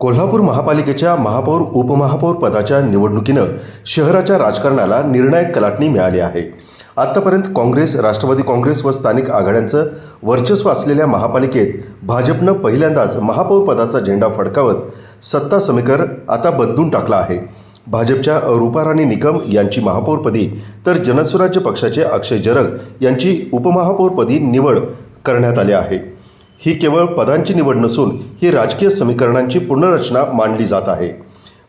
कोल्हापूर महापालिकेच्या महापौर उपमहापौर पदाच्या निवडणुकीनं शहराच्या राजकारणाला निर्णायक कलाटणी मिळाली आहे। आत्तापर्यंत काँग्रेस, राष्ट्रवादी काँग्रेस व स्थानिक आघाड्यांचं वर्चस्व असलेल्या महापालिकेत भाजपनं पहिल्यांदाच महापौर पदाचा झेंडा फडकावत सत्ता समीकरण आता बदलून टाकला आहे। भाजपच्या रूपाराणी निकम यांची महापौरपदी तर जनसुराज्य पक्षाचे अक्षय जरग यांची उपमहापौरपदी निवड करण्यात आली आहे। ही केवळ पदांची निवड नसून ही राजकीय समीकरणांची पुनर्रचना मांडली जात आहे।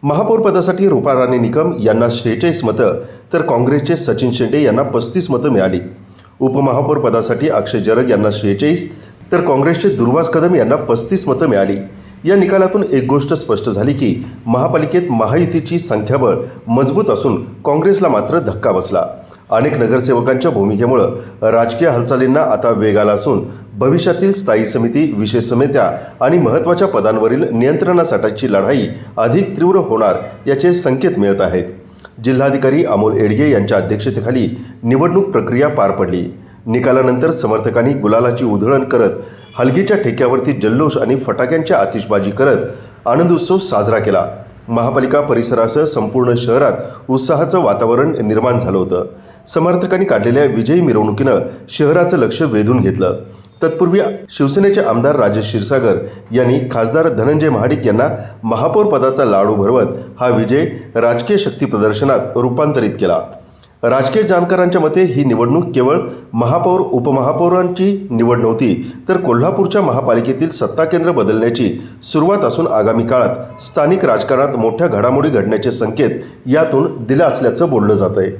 महापौर पदासाठी रूपाराणी निकम यांना 46 मतं तर काँग्रेसचे सचिन शेंडे यांना 35 मतं मिळाली। उपमहापौर पदासाठी अक्षय जरग यांना 46 तर काँग्रेसचे दुर्वास कदम यांना 35 मतं मिळाली। या निकालातून एक गोष्ट स्पष्ट झाली की महापालिकेत महायुतीची संख्याबळ मजबूत असून काँग्रेसला मात्र धक्का बसला। अनेक नगरसेवकांच्या भूमिकेमुळे राजकीय हालचालींना आता वेग आला असून भविष्यातील स्थायी समिती, विशेष समित्या आणि महत्त्वाच्या पदांवरील नियंत्रणासाठीची लढाई अधिक तीव्र होणार याचे संकेत मिळत आहेत। जिल्हाधिकारी अमोल येडगे यांच्या अध्यक्षतेखाली निवडणूक प्रक्रिया पार पडली। निकालानंतर समर्थकांनी गुलालाची उधळण करत हलगीच्या ठेक्यावरती जल्लोष आणि फटाक्यांची आतिषबाजी करत आनंदोत्सव साजरा केला। महापालिका परिसरासह संपूर्ण शहरात उत्साहाचं वातावरण निर्माण झालं होतं। समर्थकांनी काढलेल्या विजयी मिरवणुकीनं शहराचं लक्ष वेधून घेतलं। तत्पूर्वी शिवसेनेचे आमदार राजेश क्षीरसागर यांनी खासदार धनंजय महाडिक यांना महापौर पदाचा लाडू भरवत हा विजय राजकीय शक्ती प्रदर्शनात रूपांतरित केला। राजकीय जाणकारांच्या मते ही निवडणूक केवळ महापौर उपमहापौरांची निवड नव्हती तर कोल्हापूरच्या महापालिकेतील सत्ता केंद्र बदलण्याची सुरुवात असून आगामी काळात स्थानिक राजकारणात मोठ्या घडामोडी घडण्याचे संकेत यातून दिले असल्याचं बोललं जात आहे।